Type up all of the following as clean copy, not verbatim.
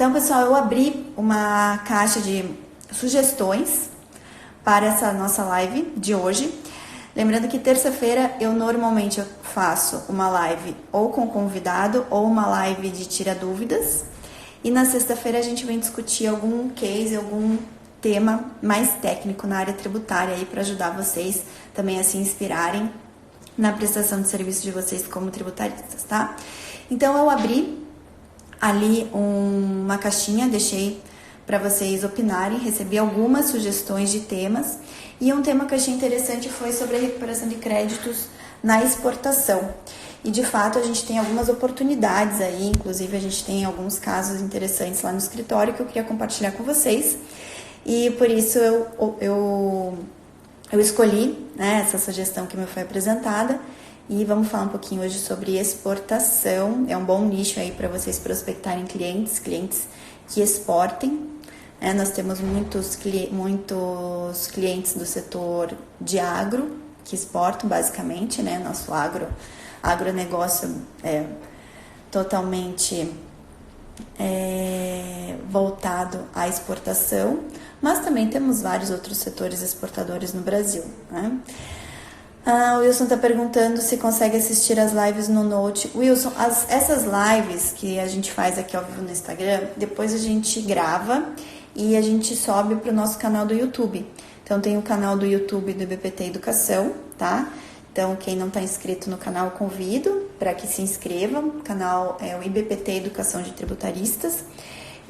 Então, pessoal, eu abri uma caixa de sugestões para essa nossa live de hoje. Lembrando que terça-feira eu normalmente faço uma live ou com convidado ou uma live de tira dúvidas. E na sexta-feira a gente vem discutir algum case, algum tema mais técnico na área tributária aí para ajudar vocês também a se inspirarem na prestação de serviço de vocês como tributaristas, tá? Então eu abri ali uma caixinha, deixei para vocês opinarem, recebi algumas sugestões de temas e um tema que eu achei interessante foi sobre a recuperação de créditos na exportação. E de fato a gente tem algumas oportunidades aí, inclusive a gente tem alguns casos interessantes lá no escritório que eu queria compartilhar com vocês. E por isso eu escolhi, né, essa sugestão que me foi apresentada e vamos falar um pouquinho hoje sobre exportação. É um bom nicho aí para vocês prospectarem clientes que exportem. Nós temos muitos clientes do setor de agro que exportam basicamente, né? Nosso agronegócio é totalmente voltado à exportação, mas também temos vários outros setores exportadores no Brasil, né? O Wilson está perguntando se consegue assistir as lives no Note. Wilson, essas lives que a gente faz aqui ao vivo no Instagram, depois a gente grava e a gente sobe para o nosso canal do YouTube. Então tem o canal do YouTube do IBPT Educação, tá? Então quem não está inscrito no canal, convido para que se inscreva. O canal é o IBPT Educação de Tributaristas.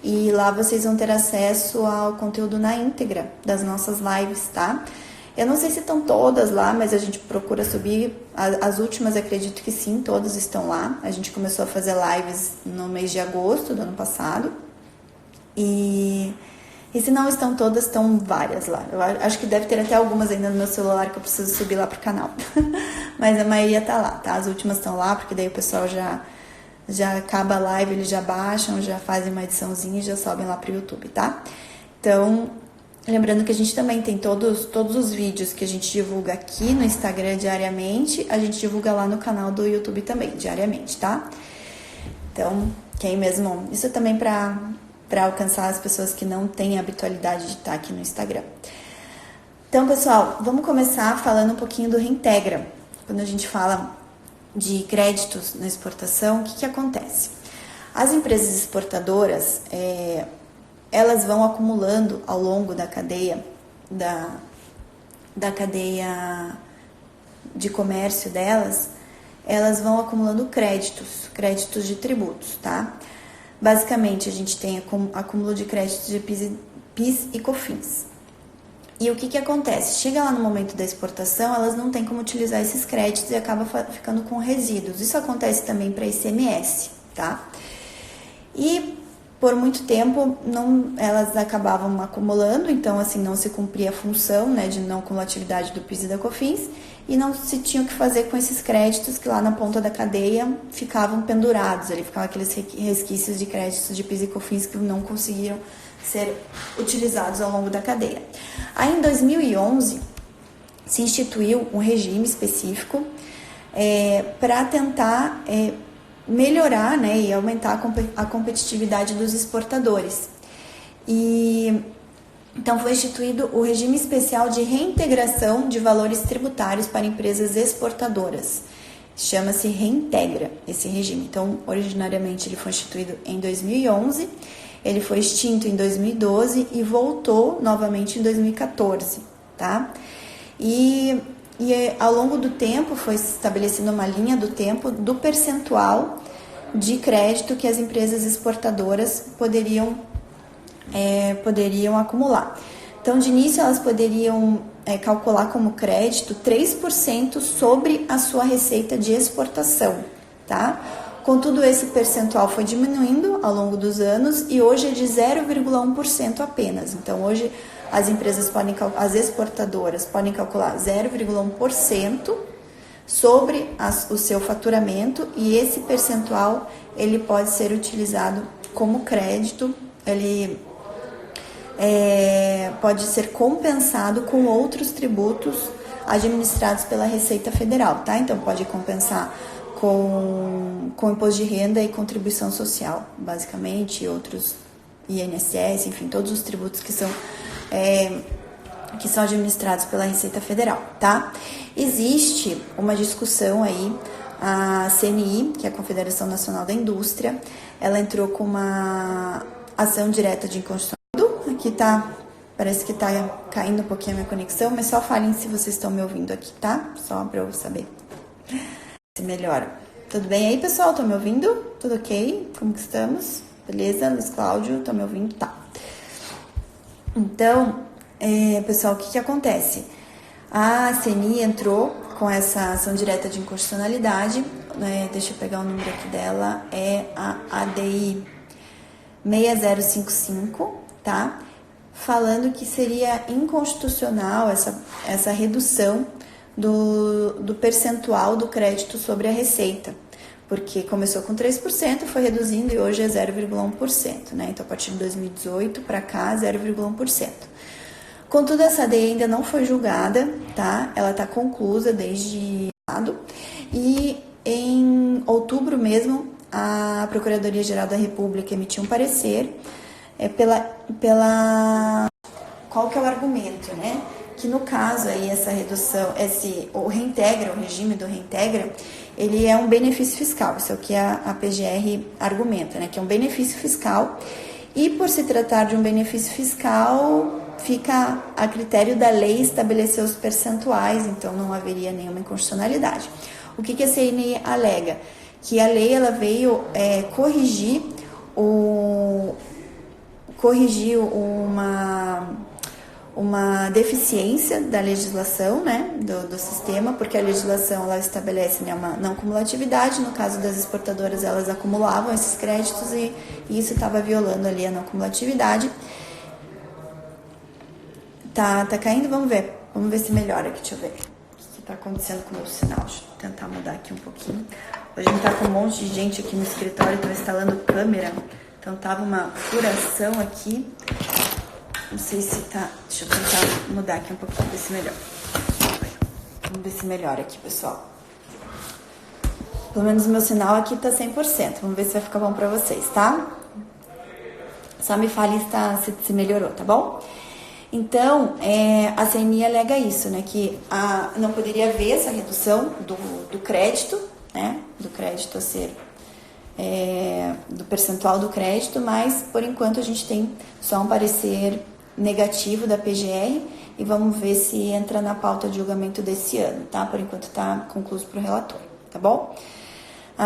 E lá vocês vão ter acesso ao conteúdo na íntegra das nossas lives, tá? Eu não sei se estão todas lá, mas a gente procura subir. As últimas, acredito que sim, todas estão lá. A gente começou a fazer lives no mês de agosto do ano passado. E se não estão todas, estão várias lá. Eu acho que deve ter até algumas ainda no meu celular que eu preciso subir lá pro canal. Mas a maioria tá lá, tá? As últimas estão lá, porque daí o pessoal já acaba a live, eles já baixam, já fazem uma ediçãozinha e já sobem lá pro YouTube, tá? Então, lembrando que a gente também tem todos os vídeos que a gente divulga aqui no Instagram diariamente, a gente divulga lá no canal do YouTube também, diariamente, tá? Então, quem mesmo... Isso é também para alcançar as pessoas que não têm a habitualidade de estar aqui no Instagram. Então, pessoal, vamos começar falando um pouquinho do Reintegra. Quando a gente fala de créditos na exportação, o que acontece? As empresas exportadoras, elas vão acumulando ao longo da cadeia, da cadeia de comércio delas, elas vão acumulando créditos de tributos, tá? Basicamente, a gente tem acúmulo de créditos de PIS e COFINS. E o que acontece? Chega lá no momento da exportação, elas não têm como utilizar esses créditos e acaba ficando com resíduos. Isso acontece também para ICMS, tá? E por muito tempo elas acabavam acumulando, então assim não se cumpria a função, né, de não cumulatividade do PIS e da COFINS e não se tinha o que fazer com esses créditos que lá na ponta da cadeia ficavam pendurados, ali ficavam aqueles resquícios de créditos de PIS e COFINS que não conseguiram ser utilizados ao longo da cadeia. Aí em 2011 se instituiu um regime específico para tentar melhorar, né, e aumentar a competitividade dos exportadores. E então foi instituído o regime especial de reintegração de valores tributários para empresas exportadoras. Chama-se Reintegra esse regime. Então, originariamente ele foi instituído em 2011, ele foi extinto em 2012 e voltou novamente em 2014, tá? E ao longo do tempo foi estabelecida uma linha do tempo do percentual de crédito que as empresas exportadoras poderiam acumular. Então, de início, elas poderiam calcular como crédito 3% sobre a sua receita de exportação, tá? Contudo, esse percentual foi diminuindo ao longo dos anos e hoje é de 0,1% apenas. Então, hoje as exportadoras podem calcular 0,1% sobre o seu faturamento e esse percentual ele pode ser utilizado como crédito, ele pode ser compensado com outros tributos administrados pela Receita Federal, tá? Então pode compensar com imposto de renda e contribuição social, basicamente, e outros INSS, enfim, todos os tributos que são administrados pela Receita Federal, tá? Existe uma discussão aí, a CNI, que é a Confederação Nacional da Indústria, ela entrou com uma ação direta de inconstitucionalidade. Aqui tá, parece que tá caindo um pouquinho a minha conexão, mas só falem se vocês estão me ouvindo aqui, tá? Só pra eu saber se melhora. Tudo bem aí, pessoal? Estão me ouvindo? Tudo ok? Como que estamos? Beleza? Luiz Cláudio, estão me ouvindo? Tá. Então, pessoal, o que acontece? A CNI entrou com essa ação direta de inconstitucionalidade, deixa eu pegar o número aqui dela, é a ADI 6055, tá? Falando que seria inconstitucional essa redução do percentual do crédito sobre a receita, porque começou com 3%, foi reduzindo e hoje é 0,1%, né? Então, a partir de 2018 para cá, 0,1%. Contudo, essa ADI ainda não foi julgada, tá? Ela está conclusa desde lado e em outubro mesmo a Procuradoria-Geral da República emitiu um parecer qual que é o argumento, né? Que no caso aí essa redução, o regime do reintegra, ele é um benefício fiscal, isso é o que a PGR argumenta, né? Que é um benefício fiscal e por se tratar de um benefício fiscal, fica a critério da lei estabelecer os percentuais, então não haveria nenhuma inconstitucionalidade. O que a CNI alega? Que a lei ela veio corrigir uma deficiência da legislação, né, do sistema, porque a legislação ela estabelece, né, uma não cumulatividade. No caso das exportadoras, elas acumulavam esses créditos e isso estava violando ali a não cumulatividade. Tá caindo? Vamos ver se melhora aqui, deixa eu ver o que tá acontecendo com o meu sinal. Deixa eu tentar mudar aqui um pouquinho. Hoje a gente tá com um monte de gente aqui no escritório, tô instalando câmera, então tava uma furação aqui. Não sei se tá... Deixa eu tentar mudar aqui um pouquinho, ver se melhora. Vamos ver se melhora aqui, pessoal. Pelo menos o meu sinal aqui tá 100%. Vamos ver se vai ficar bom pra vocês, tá? Só me fale se melhorou, tá bom? Então, a CNI alega isso, né? Que não poderia haver essa redução do crédito, né? Do crédito a ser... do percentual do crédito, mas por enquanto a gente tem só um parecer negativo da PGR e vamos ver se entra na pauta de julgamento desse ano, tá? Por enquanto tá concluído pro relator, tá bom?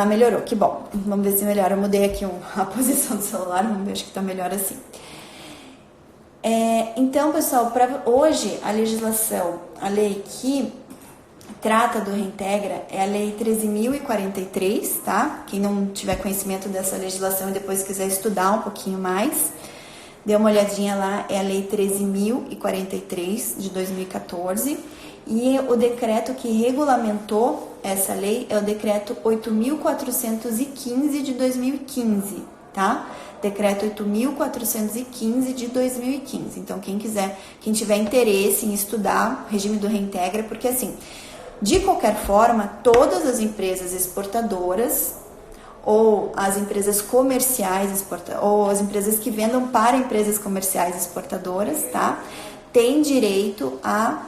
Melhorou, que bom. Vamos ver se melhora. Eu mudei aqui a posição do celular, vamos ver, acho que tá melhor assim. Então, pessoal, para hoje a legislação, a lei que trata do reintegra é a Lei 13.043, tá? Quem não tiver conhecimento dessa legislação e depois quiser estudar um pouquinho mais, dê uma olhadinha lá, é a Lei 13.043 de 2014 e o decreto que regulamentou essa lei é o Decreto 8.415 de 2015, tá? Decreto 8.415 de 2015. Então, quem tiver interesse em estudar o regime do reintegra, porque assim, de qualquer forma, todas as empresas exportadoras ou as empresas comerciais ou as empresas que vendam para empresas comerciais exportadoras, tá? Tem direito a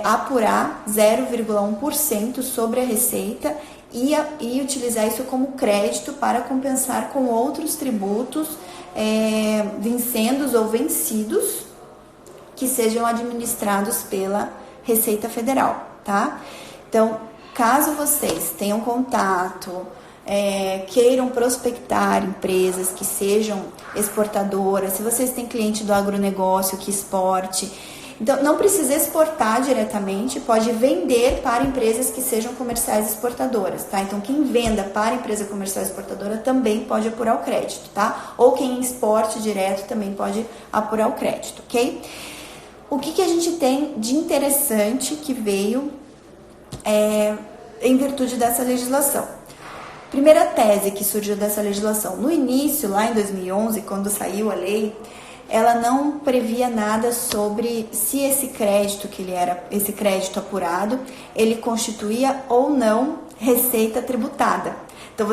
apurar 0,1% sobre a receita e utilizar isso como crédito para compensar com outros tributos vincendos ou vencidos que sejam administrados pela Receita Federal, tá? Então, caso vocês tenham contato, queiram prospectar empresas que sejam exportadoras, se vocês têm cliente do agronegócio que exporte, então não precisa exportar diretamente, pode vender para empresas que sejam comerciais exportadoras, tá? Então quem venda para empresa comercial exportadora também pode apurar o crédito, tá? Ou quem exporte direto também pode apurar o crédito, ok? O que a gente tem de interessante que veio em virtude dessa legislação? Primeira tese que surgiu dessa legislação. No início, lá em 2011, quando saiu a lei, ela não previa nada sobre se esse crédito esse crédito apurado, ele constituía ou não receita tributada. Então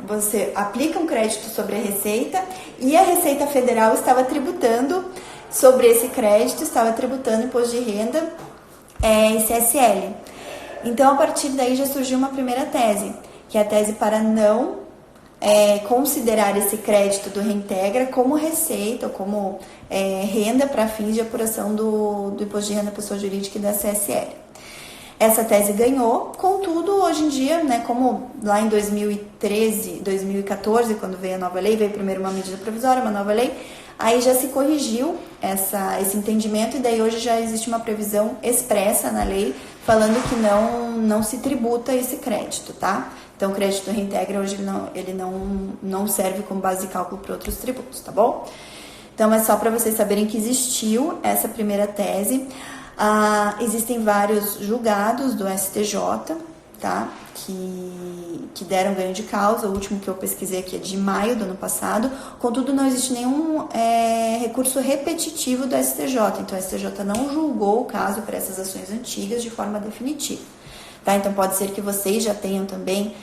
você aplica um crédito sobre a receita E a Receita Federal estava tributando sobre esse crédito, estava tributando imposto de renda e CSL. Então, a partir daí já surgiu uma primeira tese, que é a tese para não considerar esse crédito do Reintegra como receita ou como renda para fins de apuração do imposto de renda da pessoa jurídica e da CSL. Essa tese ganhou, contudo, hoje em dia, né, como lá em 2013, 2014, quando veio a nova lei, veio primeiro uma medida provisória, uma nova lei, aí já se corrigiu esse entendimento e daí hoje já existe uma previsão expressa na lei falando que não se tributa esse crédito, tá? Então, o crédito Reintegra hoje ele não serve como base de cálculo para outros tributos, tá bom? Então, é só para vocês saberem que existiu essa primeira tese. Existem vários julgados do STJ, tá? Que deram ganho de causa. O último que eu pesquisei aqui é de maio do ano passado. Contudo, não existe nenhum recurso repetitivo do STJ. Então, o STJ não julgou o caso para essas ações antigas de forma definitiva. Tá? Então, pode ser que vocês já tenham também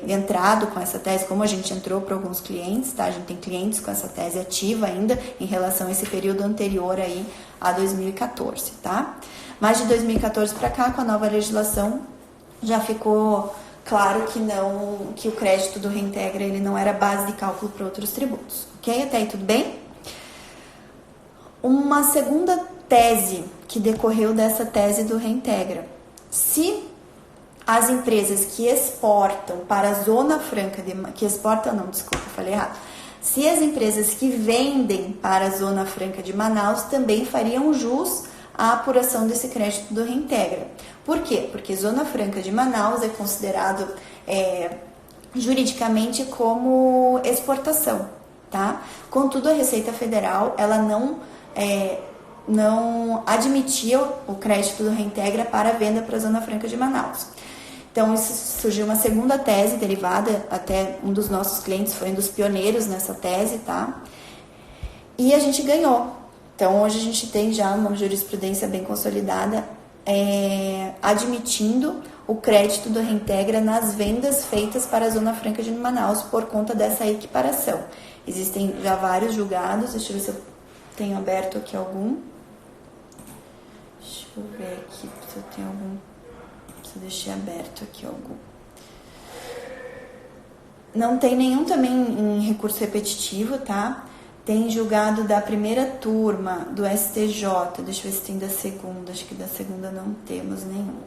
entrado com essa tese, como a gente entrou para alguns clientes, tá? A gente tem clientes com essa tese ativa ainda em relação a esse período anterior aí a 2014, tá? Mas de 2014 para cá, com a nova legislação, já ficou claro que o crédito do Reintegra ele não era base de cálculo para outros tributos, ok? Até aí tudo bem? Uma segunda tese que decorreu dessa tese do Reintegra. Se as empresas que exportam para a Zona Franca Se as empresas que vendem para a Zona Franca de Manaus também fariam jus à apuração desse crédito do Reintegra. Por quê? Porque Zona Franca de Manaus é considerado juridicamente como exportação, tá? Contudo, a Receita Federal ela não admitia o crédito do Reintegra para a venda para a Zona Franca de Manaus. Então, isso surgiu uma segunda tese derivada, até um dos nossos clientes foi um dos pioneiros nessa tese, tá? E a gente ganhou. Então, hoje a gente tem já uma jurisprudência bem consolidada admitindo o crédito do Reintegra nas vendas feitas para a Zona Franca de Manaus por conta dessa equiparação. Existem já vários julgados, deixa eu ver se eu tenho aberto aqui algum. Deixa eu ver aqui se eu tenho algum. Eu deixei aberto aqui algum. Não tem nenhum também em recurso repetitivo, tá? Tem julgado da primeira turma do STJ. Deixa eu ver se tem da segunda. Acho que da segunda não temos nenhum.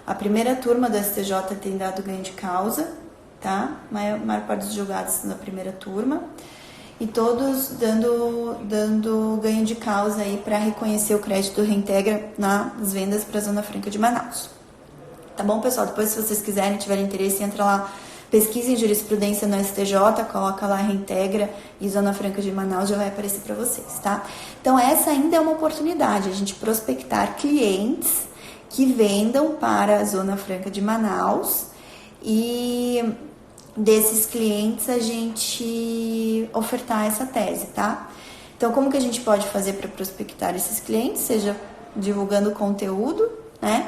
A primeira turma do STJ tem dado ganho de causa, tá? A maior parte dos julgados na primeira turma. E todos dando ganho de causa aí para reconhecer o crédito do Reintegra nas vendas para a Zona Franca de Manaus. Tá bom, pessoal? Depois, se vocês quiserem, tiverem interesse, entra lá, pesquisa em jurisprudência no STJ, coloca lá Reintegra e Zona Franca de Manaus, já vai aparecer para vocês, tá? Então, essa ainda é uma oportunidade, a gente prospectar clientes que vendam para a Zona Franca de Manaus e desses clientes a gente ofertar essa tese, tá? Então, como que a gente pode fazer para prospectar esses clientes? Seja divulgando conteúdo, né?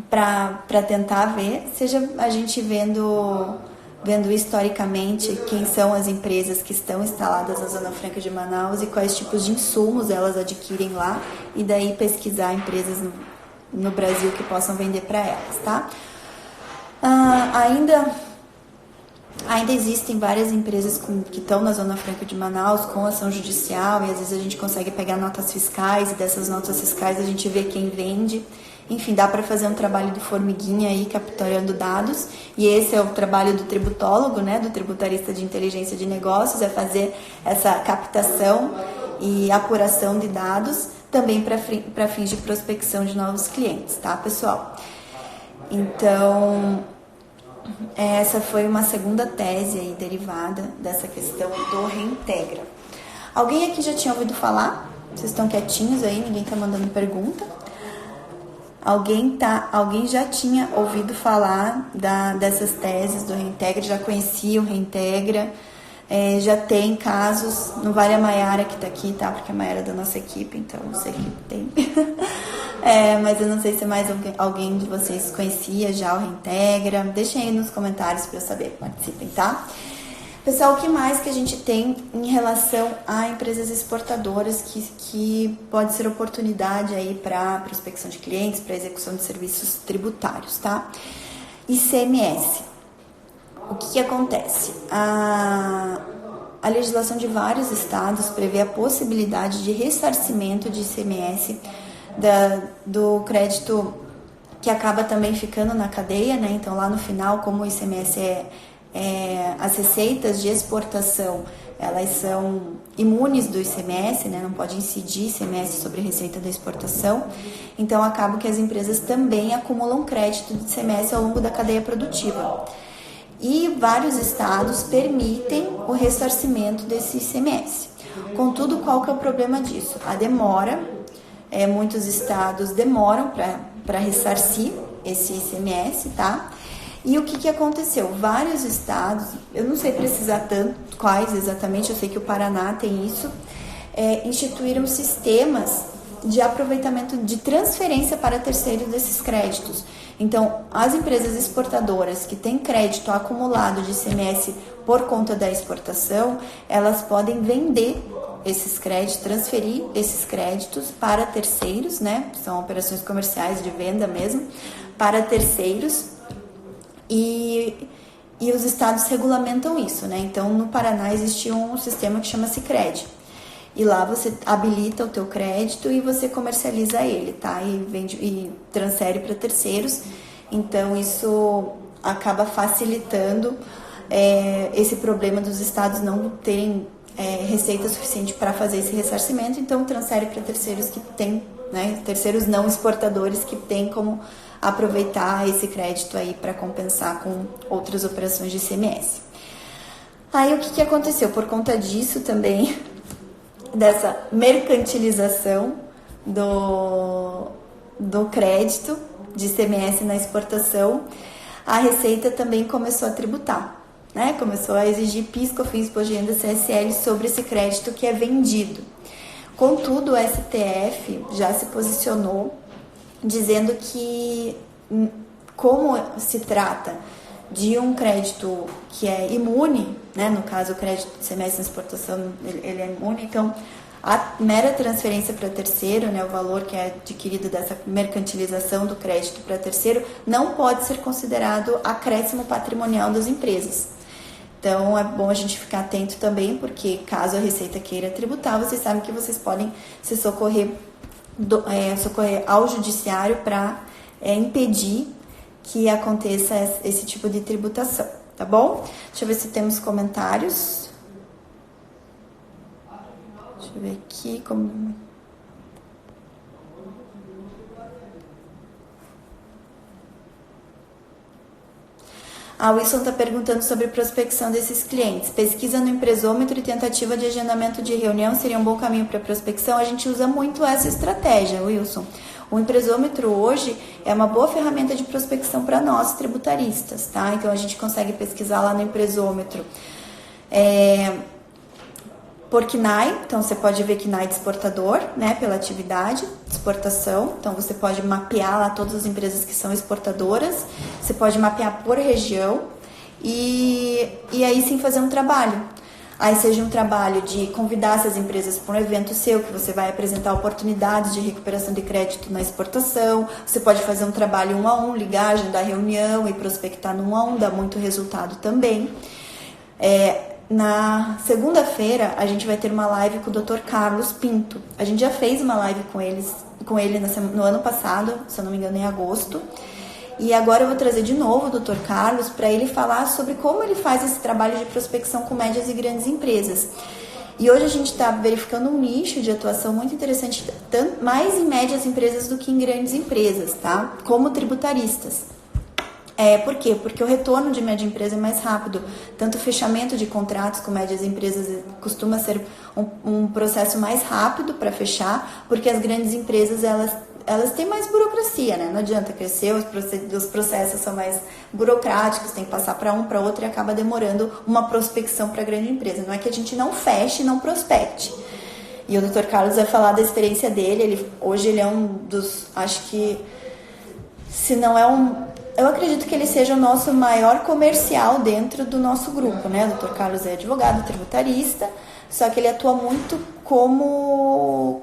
Para tentar ver, seja a gente vendo historicamente quem são as empresas que estão instaladas na Zona Franca de Manaus e quais tipos de insumos elas adquirem lá, e daí pesquisar empresas no Brasil que possam vender para elas, tá? Ainda existem várias empresas que estão na Zona Franca de Manaus com ação judicial, e às vezes a gente consegue pegar notas fiscais, e dessas notas fiscais a gente vê quem vende. Enfim, dá para fazer um trabalho de formiguinha aí, capturando dados, e esse é o trabalho do tributólogo, né, do tributarista de inteligência de negócios, é fazer essa captação e apuração de dados, também para fins de prospecção de novos clientes, tá, pessoal? Então, essa foi uma segunda tese aí derivada dessa questão do Reintegra. Alguém aqui já tinha ouvido falar? Vocês estão quietinhos aí, ninguém tá mandando pergunta? Alguém já tinha ouvido falar dessas teses do Reintegra, já conhecia o Reintegra, já tem casos, não vale a Maiara que tá aqui, tá? Porque a Maiara é da nossa equipe, então eu sei que tem. Mas eu não sei se mais alguém de vocês conhecia já o Reintegra. Deixem aí nos comentários para eu saber, participem, tá? Pessoal, o que mais que a gente tem em relação a empresas exportadoras que pode ser oportunidade aí para prospecção de clientes, para execução de serviços tributários, tá? ICMS. O que acontece? A legislação de vários estados prevê a possibilidade de ressarcimento de ICMS do crédito que acaba também ficando na cadeia, né? Então, lá no final, como o ICMS as receitas de exportação, elas são imunes do ICMS, né? Não pode incidir ICMS sobre a receita da exportação. Então, acaba que as empresas também acumulam crédito de ICMS ao longo da cadeia produtiva. E vários estados permitem o ressarcimento desse ICMS. Contudo, qual que é o problema disso? A demora. Muitos estados demoram para ressarcir esse ICMS, tá? E o que aconteceu? Vários estados, eu não sei precisar tanto quais exatamente, eu sei que o Paraná tem isso, instituíram sistemas de aproveitamento de transferência para terceiros desses créditos. Então, as empresas exportadoras que têm crédito acumulado de ICMS por conta da exportação, elas podem vender esses créditos, transferir esses créditos para terceiros, né? São operações comerciais de venda mesmo, para terceiros. E os estados regulamentam isso, né? Então, no Paraná existe um sistema que chama Sicredi. E lá você habilita o teu crédito e você comercializa ele, tá? E vende e transfere para terceiros. Então, isso acaba facilitando esse problema dos estados não terem receita suficiente para fazer esse ressarcimento. Então, transfere para terceiros que têm, né? Terceiros não exportadores que têm como aproveitar esse crédito aí para compensar com outras operações de ICMS. Aí o que aconteceu? Por conta disso também, dessa mercantilização do crédito de ICMS na exportação, a Receita também começou a tributar, né? Começou a exigir PIS, COFINS, Imposto de Renda, CSL sobre esse crédito que é vendido. Contudo, o STF já se posicionou dizendo que, como se trata de um crédito que é imune, né? No caso, o crédito de ICMS na exportação, ele é imune, então a mera transferência para terceiro, né, o valor que é adquirido dessa mercantilização do crédito para terceiro, não pode ser considerado acréscimo patrimonial das empresas. Então, é bom a gente ficar atento também, porque caso a Receita queira tributar, vocês sabem que vocês podem se socorrer ao judiciário para impedir que aconteça esse tipo de tributação, tá bom? Deixa eu ver se temos comentários. Deixa eu ver aqui como... A Wilson está perguntando sobre prospecção desses clientes. Pesquisa no empresômetro e tentativa de agendamento de reunião seria um bom caminho para prospecção? A gente usa muito essa estratégia, Wilson. O empresômetro hoje é uma boa ferramenta de prospecção para nós, tributaristas, tá? Então, a gente consegue pesquisar lá no empresômetro por KNAI, então você pode ver KNAI de exportador, né, pela atividade de exportação. Então, você pode mapear lá todas as empresas que são exportadoras, você pode mapear por região e aí sim fazer um trabalho. Aí seja um trabalho de convidar essas empresas para um evento seu, que você vai apresentar oportunidades de recuperação de crédito na exportação. Você pode fazer um trabalho 1 a 1, ligar, agendar reunião e prospectar no 1 a 1, dá muito resultado também. Na segunda-feira, a gente vai ter uma live com o Dr. Carlos Pinto. A gente já fez uma live com ele no ano passado, se eu não me engano, em agosto. E agora eu vou trazer de novo o Dr. Carlos para ele falar sobre como ele faz esse trabalho de prospecção com médias e grandes empresas. E hoje a gente está verificando um nicho de atuação muito interessante, mais em médias empresas do que em grandes empresas, tá? Como tributaristas. Por quê? Porque o retorno de média empresa é mais rápido. Tanto o fechamento de contratos com médias empresas costuma ser um processo mais rápido para fechar, porque as grandes empresas, elas têm mais burocracia, né? Não adianta crescer, os processos são mais burocráticos, tem que passar para um, para outro e acaba demorando uma prospecção para a grande empresa. Não é que a gente não feche, não prospecte. E o Dr. Carlos vai falar da experiência dele. Hoje ele é um dos, acho que, se não é Eu acredito que ele seja o nosso maior comercial dentro do nosso grupo, né? O Dr. Carlos é advogado tributarista, só que ele atua muito como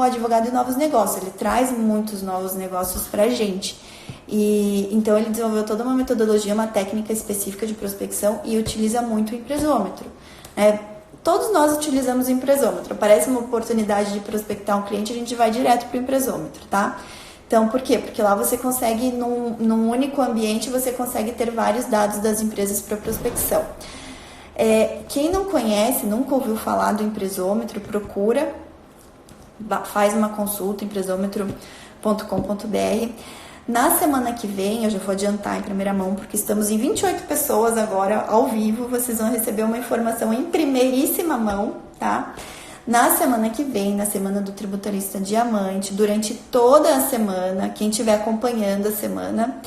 advogado de novos negócios. Ele traz muitos novos negócios pra gente. E então ele desenvolveu toda uma metodologia, uma técnica específica de prospecção e utiliza muito o empresômetro. Todos nós utilizamos o empresômetro. Aparece uma oportunidade de prospectar um cliente, a gente vai direto para o empresômetro, tá? Então, por quê? Porque lá você consegue, num único ambiente, você consegue ter vários dados das empresas para prospecção. Quem não conhece, nunca ouviu falar do empresômetro, procura, faz uma consulta, empresômetro.com.br. Na semana que vem, eu já vou adiantar em primeira mão, porque estamos em 28 pessoas agora, ao vivo, vocês vão receber uma informação em primeiríssima mão, tá? Na semana que vem, na semana do Tributarista Diamante, durante toda a semana, quem estiver acompanhando a semana,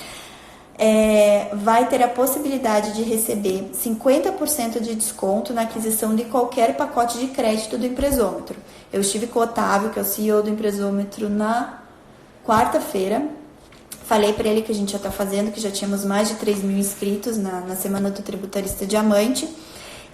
vai ter a possibilidade de receber 50% de desconto na aquisição de qualquer pacote de crédito do empresômetro. Eu estive com o Otávio, que é o CEO do empresômetro, na quarta-feira. Falei para ele que a gente já está fazendo, que já tínhamos mais de 3 mil inscritos na semana do Tributarista Diamante.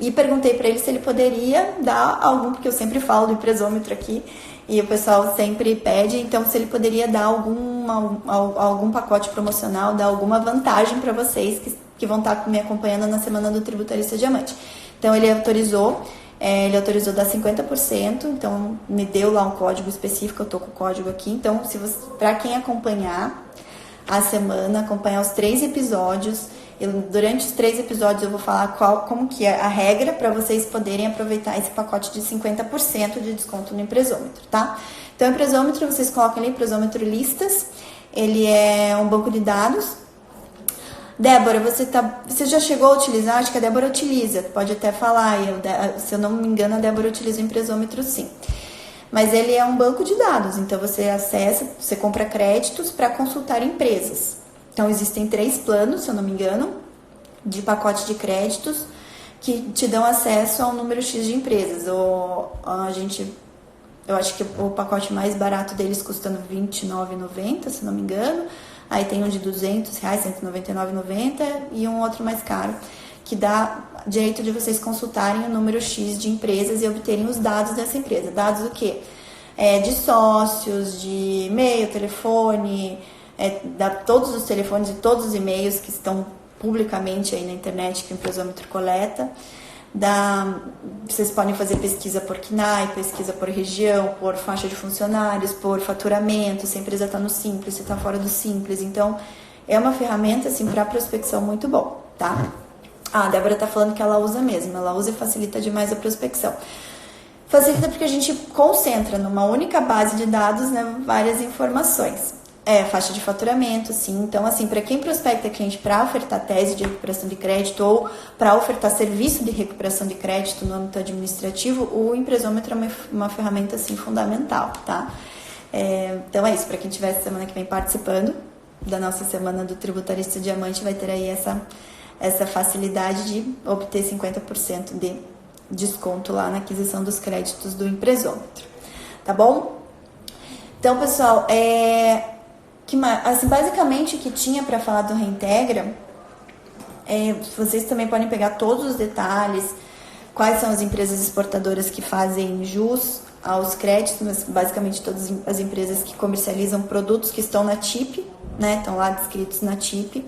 E perguntei para ele se ele poderia dar algum, porque eu sempre falo do empresômetro aqui, e o pessoal sempre pede, então se ele poderia dar algum pacote promocional, dar alguma vantagem para vocês que vão estar me acompanhando na semana do Tributarista Diamante. Então ele autorizou dar 50%, então me deu lá um código específico, eu tô com o código aqui, então para quem acompanhar a semana, acompanhar os 3 episódios, durante os 3 episódios eu vou falar como que é a regra para vocês poderem aproveitar esse pacote de 50% de desconto no empresômetro, tá? Então, o empresômetro, vocês colocam ali, empresômetro listas, ele é um banco de dados. Débora, você já chegou a utilizar? Acho que a Débora utiliza, pode até falar, se eu não me engano, a Débora utiliza o empresômetro sim. Mas ele é um banco de dados, então você acessa, você compra créditos para consultar empresas. Então, existem 3 planos, se eu não me engano, de pacote de créditos que te dão acesso a um número X de empresas. Eu acho que o pacote mais barato deles custa R$ 29,90, se não me engano. Aí tem um de R$200, R$ 199,90 e um outro mais caro, que dá direito de vocês consultarem o número X de empresas e obterem os dados dessa empresa. Dados do quê? De sócios, de e-mail, telefone, todos os telefones e todos os e-mails que estão publicamente aí na internet que o empresômetro coleta. Vocês podem fazer pesquisa por CNAE, pesquisa por região, por faixa de funcionários, por faturamento, se a empresa está no Simples, se está fora do Simples. Então, é uma ferramenta assim, para prospecção muito bom, tá? A Débora está falando que ela usa mesmo, ela usa e facilita demais a prospecção. Facilita porque a gente concentra numa única base de dados, né, várias informações. Faixa de faturamento, sim. Então, assim, para quem prospecta cliente para ofertar tese de recuperação de crédito ou para ofertar serviço de recuperação de crédito no âmbito administrativo, o empresômetro é uma ferramenta, assim, fundamental, tá? Então, é isso. Para quem estiver semana que vem participando da nossa semana do Tributarista Diamante, vai ter aí essa facilidade de obter 50% de desconto lá na aquisição dos créditos do empresômetro, tá bom? Então, pessoal, assim, basicamente o que tinha para falar do Reintegra, vocês também podem pegar todos os detalhes, quais são as empresas exportadoras que fazem jus aos créditos, mas basicamente todas as empresas que comercializam produtos que estão na TIP, né, estão lá descritos na TIP,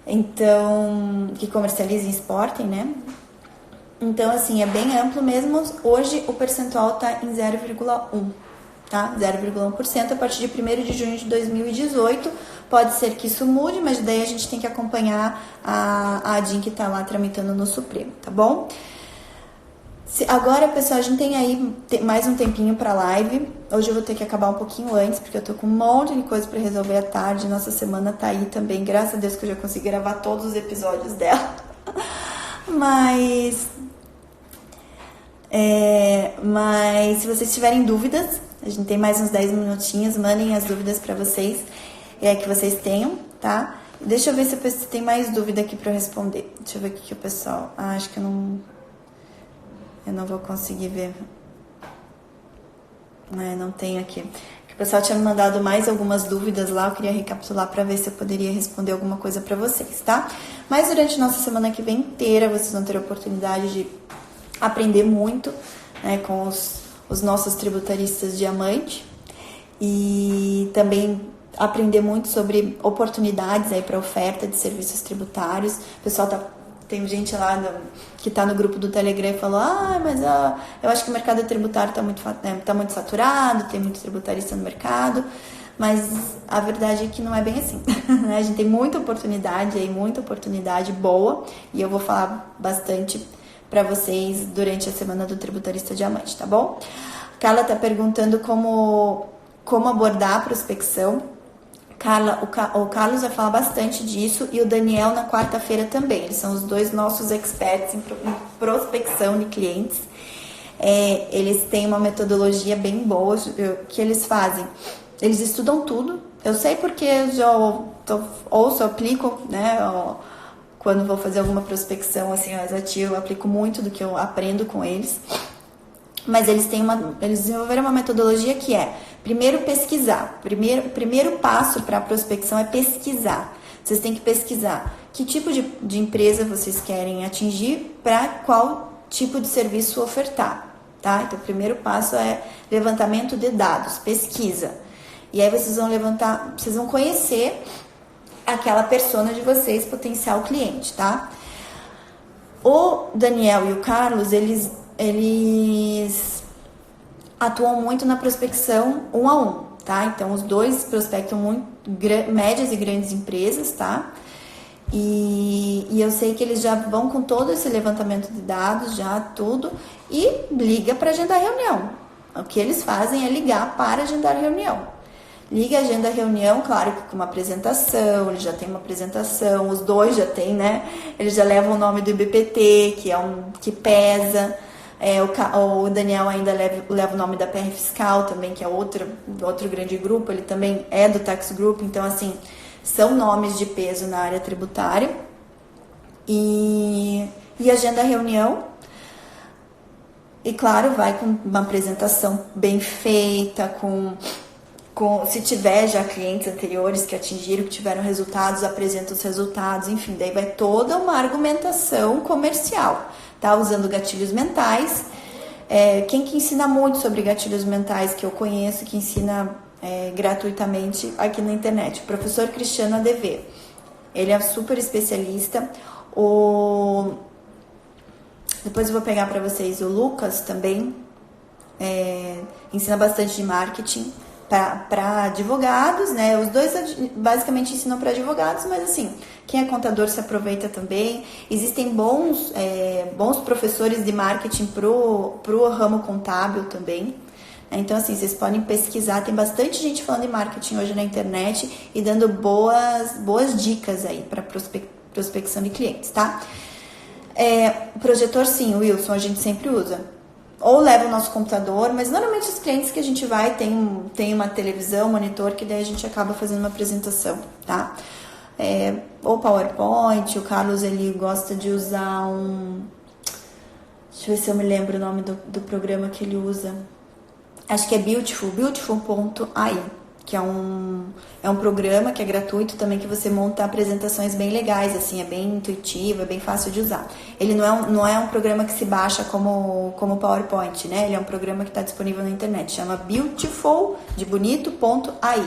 então, que comercializem e exportem, né? Então, assim, é bem amplo mesmo. Hoje o percentual está em 0,1%. Tá? 0,1% a partir de 1º de junho de 2018. Pode ser que isso mude, mas daí a gente tem que acompanhar a ADIM que está lá tramitando no Supremo, tá bom? Agora, pessoal, a gente tem aí mais um tempinho para live. Hoje eu vou ter que acabar um pouquinho antes, porque eu tô com um monte de coisa para resolver à tarde. Nossa semana tá aí também, graças a Deus que eu já consegui gravar todos os episódios dela. Mas se vocês tiverem dúvidas, a gente tem mais uns 10 minutinhos, mandem as dúvidas para vocês, que vocês tenham, tá? Deixa eu ver se tem mais dúvida aqui para eu responder. Deixa eu ver aqui que o pessoal... acho que eu não vou conseguir ver. Não tenho aqui. O pessoal tinha me mandado mais algumas dúvidas lá, eu queria recapitular para ver se eu poderia responder alguma coisa para vocês, tá? Mas durante nossa semana que vem inteira, vocês vão ter a oportunidade de aprender muito, né, com os nossos tributaristas diamante e também aprender muito sobre oportunidades aí para oferta de serviços tributários. O pessoal tem gente lá que está no grupo do Telegram e falou, mas eu acho que o mercado tributário tá muito saturado, tem muito tributarista no mercado, mas a verdade é que não é bem assim. A gente tem muita oportunidade aí, muita oportunidade boa, e eu vou falar bastante para vocês durante a semana do Tributarista Diamante, tá bom? A Carla está perguntando como abordar a prospecção. Carla, o Carlos vai falar bastante disso e o Daniel na quarta-feira também. Eles são os dois nossos experts em prospecção de clientes. Eles têm uma metodologia bem boa que eles fazem. Eles estudam tudo. Eu sei porque eu já ouço, aplico, né? Quando vou fazer alguma prospecção assim, eu aplico muito do que eu aprendo com eles. Mas eles desenvolveram uma metodologia que é, primeiro pesquisar. Primeiro passo para a prospecção é pesquisar. Vocês têm que pesquisar que tipo de empresa vocês querem atingir, para qual tipo de serviço ofertar, tá? Então, o primeiro passo é levantamento de dados, pesquisa. E aí vocês vão conhecer aquela persona de vocês, potencial cliente, tá? O Daniel e o Carlos, eles atuam muito na prospecção 1 a 1, tá? Então, os dois prospectam muito médias e grandes empresas, tá? E eu sei que eles já vão com todo esse levantamento de dados, já tudo, e liga para agendar reunião. O que eles fazem é ligar para agendar reunião. Liga, agenda reunião, claro que com uma apresentação, ele já tem uma apresentação, os dois já tem, né? Eles já levam o nome do IBPT, que pesa. O Daniel ainda leva o nome da PR Fiscal também, que é outro grande grupo, ele também é do Tax Group, então assim, são nomes de peso na área tributária. E agenda reunião. E claro, vai com uma apresentação bem feita, se tiver já clientes anteriores que atingiram, que tiveram resultados, apresenta os resultados, enfim, daí vai toda uma argumentação comercial, tá? Usando gatilhos mentais. Quem que ensina muito sobre gatilhos mentais, que eu conheço, que ensina gratuitamente aqui na internet, o professor Cristiano ADV. Ele é super especialista. Depois eu vou pegar para vocês o Lucas também, ensina bastante de marketing para advogados, né? Os dois basicamente ensinam para advogados, mas assim, quem é contador se aproveita também. Existem bons professores de marketing pro ramo contábil também. Então, assim, vocês podem pesquisar, tem bastante gente falando de marketing hoje na internet e dando boas dicas aí para prospecção de clientes, tá? O projetor, sim, Wilson, a gente sempre usa. Ou leva o nosso computador, mas normalmente os clientes que a gente vai tem uma televisão, monitor, que daí a gente acaba fazendo uma apresentação, tá? Ou PowerPoint, o Carlos, ele gosta de usar deixa eu ver se eu me lembro o nome do programa que ele usa. Acho que é Beautiful.ai, que é um programa que é gratuito também, que você monta apresentações bem legais, assim, é bem intuitivo, é bem fácil de usar. Ele não é um programa que se baixa como PowerPoint, né? Ele é um programa que está disponível na internet, chama Beautiful, de bonito.ai.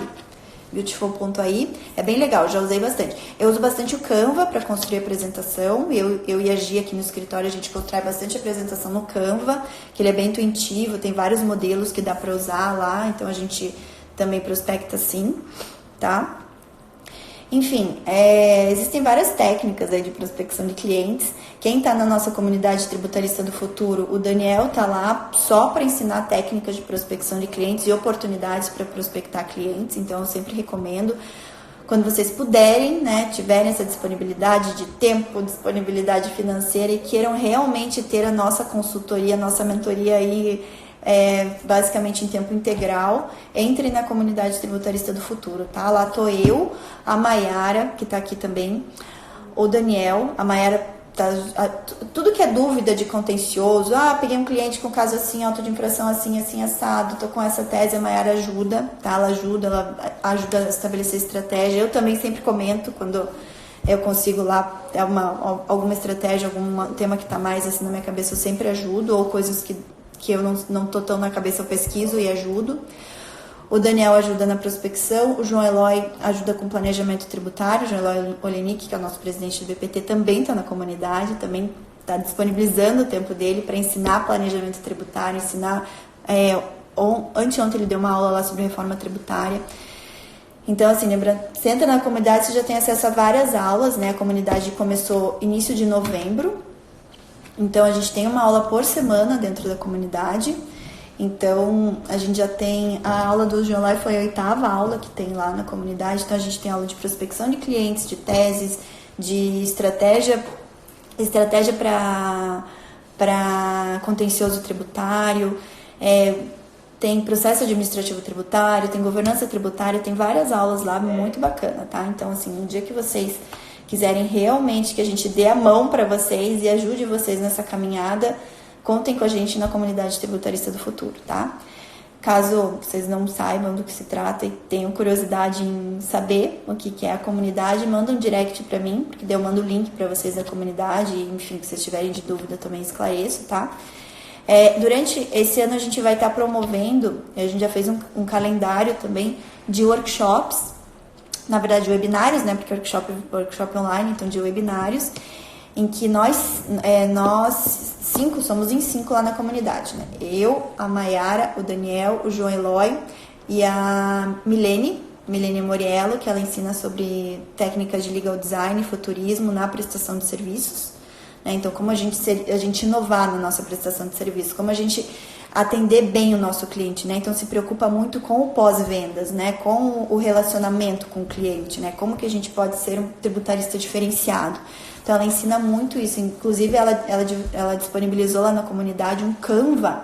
Beautiful.ai, é bem legal, já usei bastante. Eu uso bastante o Canva para construir apresentação, eu e a Gia aqui no escritório, a gente constrói bastante apresentação no Canva, que ele é bem intuitivo, tem vários modelos que dá para usar lá, então a gente também prospecta sim, tá? Enfim, existem várias técnicas aí de prospecção de clientes. Quem está na nossa comunidade tributarista do futuro, o Daniel está lá só para ensinar técnicas de prospecção de clientes e oportunidades para prospectar clientes, então eu sempre recomendo. Quando vocês puderem, né, tiverem essa disponibilidade de tempo, disponibilidade financeira e queiram realmente ter a nossa consultoria, a nossa mentoria aí, basicamente em tempo integral, entre na comunidade tributarista do futuro, tá? Lá tô eu, a Maiara, que tá aqui também, o Daniel. A Maiara tudo que é dúvida de contencioso, peguei um cliente com caso assim, auto de infração assim, assim, assado, tô com essa tese, a Mayara ajuda, tá? Ela ajuda a estabelecer estratégia. Eu também sempre comento quando eu consigo lá alguma estratégia, algum tema que tá mais assim na minha cabeça, eu sempre ajudo, ou coisas que eu não tô tão na cabeça, eu pesquiso e ajudo. O Daniel ajuda na prospecção, o João Eloy ajuda com planejamento tributário, o João Eloy Olenik, que é o nosso presidente do BPT, também está na comunidade, também está disponibilizando o tempo dele para ensinar planejamento tributário, ensinar... Anteontem ele deu uma aula lá sobre reforma tributária. Então, assim, lembra, você entra na comunidade, você já tem acesso a várias aulas, né? A comunidade começou início de novembro, então a gente tem uma aula por semana dentro da comunidade. Então, a gente já tem... A aula do João Lai foi a 8ª aula que tem lá na comunidade. Então, a gente tem aula de prospecção de clientes, de teses, de estratégia para contencioso tributário, tem processo administrativo tributário, tem governança tributária, tem várias aulas lá, muito bacana, tá? Então, assim, um dia que vocês quiserem realmente que a gente dê a mão para vocês e ajude vocês nessa caminhada, contem com a gente na comunidade tributarista do futuro, tá? Caso vocês não saibam do que se trata e tenham curiosidade em saber o que é a comunidade, manda um direct para mim, porque daí eu mando o link para vocês da comunidade, e, enfim, que vocês tiverem de dúvida também esclareço, tá? Durante esse ano a gente vai estar promovendo, a gente já fez um calendário também de workshops, na verdade webinários, né? Porque workshop online, então de webinários, em que nós 5 somos em 5 lá na comunidade, né? Eu, a Mayara, o Daniel, o João Eloy e a Milene Moriello, que ela ensina sobre técnicas de legal design e futurismo na prestação de serviços, né? Então, como a gente inovar na nossa prestação de serviços, como a gente atender bem o nosso cliente, né? Então, se preocupa muito com o pós-vendas, né? Com o relacionamento com o cliente, né? Como que a gente pode ser um tributarista diferenciado. Então, ela ensina muito isso. Inclusive, ela disponibilizou lá na comunidade um Canva,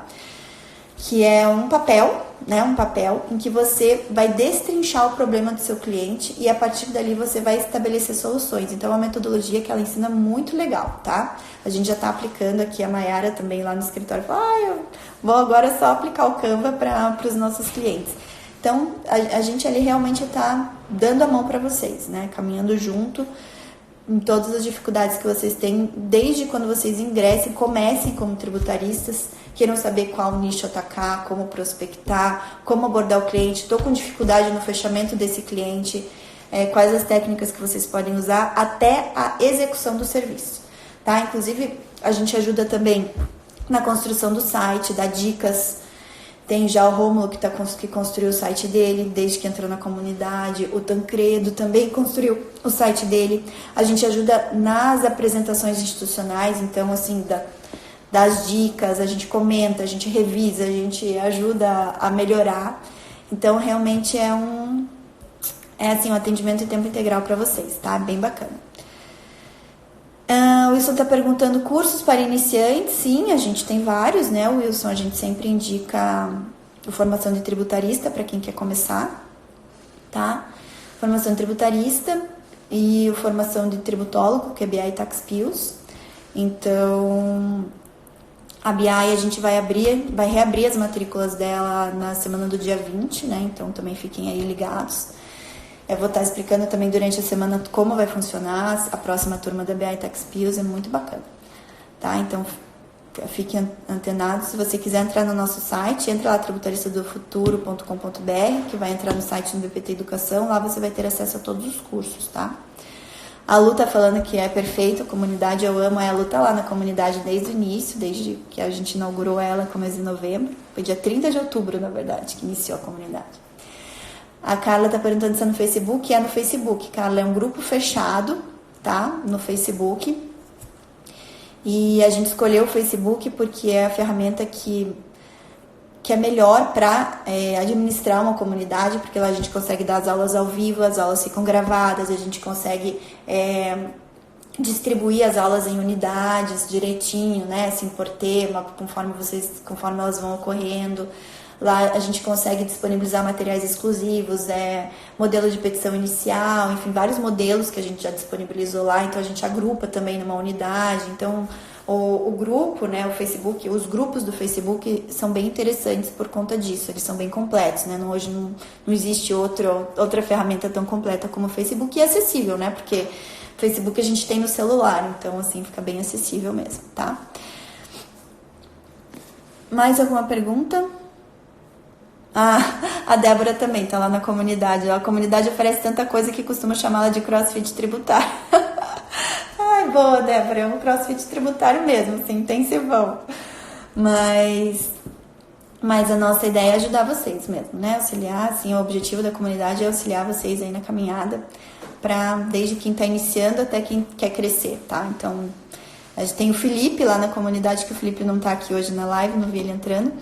que é um papel, né? Um papel em que você vai destrinchar o problema do seu cliente e, a partir dali, você vai estabelecer soluções. Então, é uma metodologia que ela ensina muito legal, tá? A gente já está aplicando aqui, a Mayara também lá no escritório. Eu vou agora só aplicar o Canva para os nossos clientes. Então, a gente ali realmente está dando a mão para vocês, né? Caminhando junto em todas as dificuldades que vocês têm, desde quando vocês ingressem, comecem como tributaristas, queiram saber qual nicho atacar, como prospectar, como abordar o cliente, estou com dificuldade no fechamento desse cliente, quais as técnicas que vocês podem usar, até a execução do serviço, tá? Inclusive, a gente ajuda também na construção do site, dá dicas. Tem já o Rômulo que construiu o site dele desde que entrou na comunidade. O Tancredo também construiu o site dele. A gente ajuda nas apresentações institucionais, então, assim, das dicas, a gente comenta, a gente revisa, a gente ajuda a melhorar. Então, realmente um atendimento em tempo integral para vocês, tá? Bem bacana. O Wilson está perguntando cursos para iniciantes. Sim, a gente tem vários, né, Wilson? A gente sempre indica a formação de tributarista para quem quer começar, tá? Formação de tributarista e a formação de tributólogo, que é BI e Tax Pills. Então, a BI a gente vai reabrir as matrículas dela na semana do dia 20, né? Então, também fiquem aí ligados. Eu vou estar explicando também durante a semana como vai funcionar a próxima turma da BI Tax Pills, é muito bacana, tá? Então, fiquem antenados. Se você quiser entrar no nosso site, entra lá, tributaristasdofuturo.com.br, que vai entrar no site do BPT Educação, lá você vai ter acesso a todos os cursos, tá? A Lu tá falando que é perfeito, a comunidade eu amo, a Lu tá lá na comunidade desde o início, desde que a gente inaugurou ela, começo de novembro, foi dia 30 de outubro, na verdade, que iniciou a comunidade. A Carla tá perguntando se é no Facebook. É no Facebook, Carla. É um grupo fechado, tá? No Facebook. E a gente escolheu o Facebook porque é a ferramenta que é melhor para administrar uma comunidade, porque lá a gente consegue dar as aulas ao vivo, as aulas ficam gravadas, a gente consegue distribuir as aulas em unidades direitinho, né, assim, por tema, conforme elas vão ocorrendo. Lá a gente consegue disponibilizar materiais exclusivos, modelo de petição inicial, enfim, vários modelos que a gente já disponibilizou lá, então a gente agrupa também numa unidade. Então o grupo, né, o Facebook, os grupos do Facebook são bem interessantes por conta disso, eles são bem completos, né? Hoje não existe outra ferramenta tão completa como o Facebook e é acessível, né? Porque o Facebook a gente tem no celular, então assim fica bem acessível mesmo, tá? Mais alguma pergunta? A Débora também tá lá na comunidade. A comunidade oferece tanta coisa que costuma chamá-la de CrossFit tributário. Ai, boa, Débora, é um CrossFit tributário mesmo, assim, intensivão. Mas a nossa ideia é ajudar vocês mesmo, né? Auxiliar, assim, o objetivo da comunidade é auxiliar vocês aí na caminhada, desde quem tá iniciando até quem quer crescer, tá? Então, a gente tem o Felipe lá na comunidade, que o Felipe não tá aqui hoje na live, não vi ele entrando.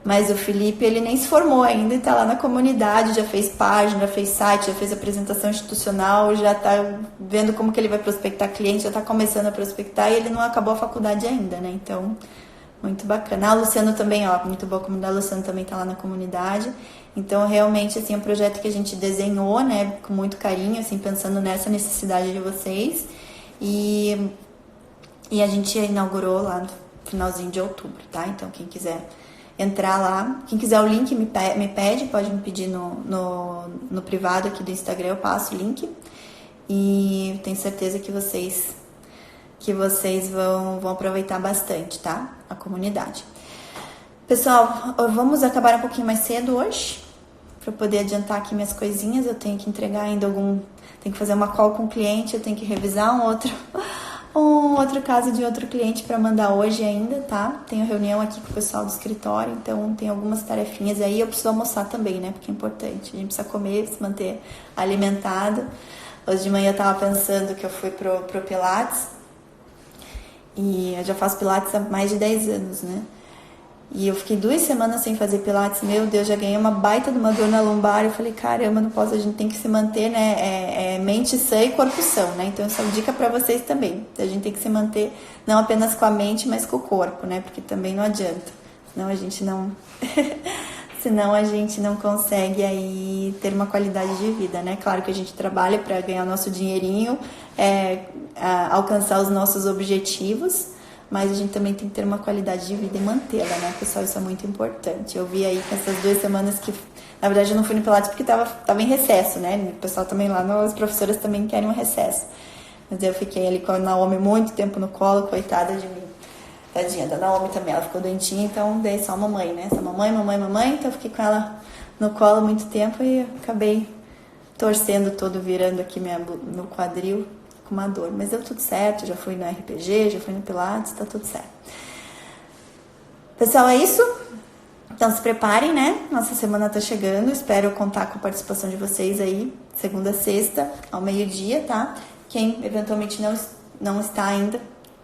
Mas o Felipe, ele nem se formou ainda e tá lá na comunidade, já fez página, já fez site, já fez apresentação institucional, já tá vendo como que ele vai prospectar cliente, já tá começando a prospectar e ele não acabou a faculdade ainda, né? Então, muito bacana. A Luciano também, ó, muito boa comunidade, a Luciano também tá lá na comunidade. Então, realmente, assim, é um projeto que a gente desenhou, né, com muito carinho, assim, pensando nessa necessidade de vocês. E a gente inaugurou lá no finalzinho de outubro, tá? Então, quem quiser entrar lá, quem quiser o link me pede, pode me pedir no privado aqui do Instagram, eu passo o link e tenho certeza que vocês vão aproveitar bastante, tá? A comunidade. Pessoal, vamos acabar um pouquinho mais cedo hoje, para poder adiantar aqui minhas coisinhas. Eu tenho que entregar ainda tenho que fazer uma call com o cliente, eu tenho que revisar um outro caso de outro cliente para mandar hoje ainda, tá? Tenho reunião aqui com o pessoal do escritório, então tem algumas tarefinhas aí. Eu preciso almoçar também, né? Porque é importante. A gente precisa comer, se manter alimentado. Hoje de manhã eu tava pensando que eu fui pro Pilates. E eu já faço Pilates há mais de 10 anos, né? E eu fiquei 2 semanas sem fazer Pilates, meu Deus, já ganhei uma baita de uma dor na lombar. Eu falei, caramba, não posso, a gente tem que se manter, né, mente sã e corpo são, né? Então essa é uma dica pra vocês também. A gente tem que se manter não apenas com a mente, mas com o corpo, né? Porque também não adianta. Senão a gente não senão a gente não consegue aí ter uma qualidade de vida, né? Claro que a gente trabalha para ganhar o nosso dinheirinho, alcançar os nossos objetivos, mas a gente também tem que ter uma qualidade de vida e mantê-la, né, pessoal? Isso é muito importante. Eu vi aí que essas 2 semanas que, na verdade, eu não fui no Pilates porque tava em recesso, né? O pessoal também lá, as professoras também querem um recesso. Mas eu fiquei ali com a Naomi muito tempo no colo, coitada de mim. Tadinha da Naomi também, ela ficou doentinha, então dei só a mamãe, né? Essa mamãe, então eu fiquei com ela no colo muito tempo e acabei torcendo todo, virando aqui meu quadril, com uma dor, mas deu tudo certo, já fui no RPG, já fui no Pilates, tá tudo certo. Pessoal, é isso? Então se preparem, né? Nossa semana tá chegando, espero contar com a participação de vocês aí, segunda a sexta, ao meio-dia, tá? Quem eventualmente não está ainda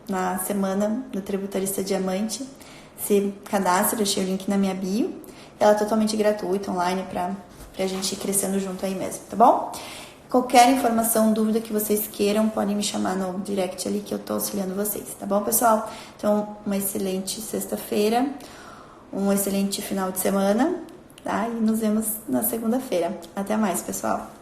na semana do Tributarista Diamante, se cadastra, deixei o link na minha bio, ela é totalmente gratuita, online, pra gente ir crescendo junto aí mesmo, tá bom? Qualquer informação, dúvida que vocês queiram, podem me chamar no direct ali que eu tô auxiliando vocês, tá bom, pessoal? Então, uma excelente sexta-feira, um excelente final de semana, tá? E nos vemos na segunda-feira. Até mais, pessoal!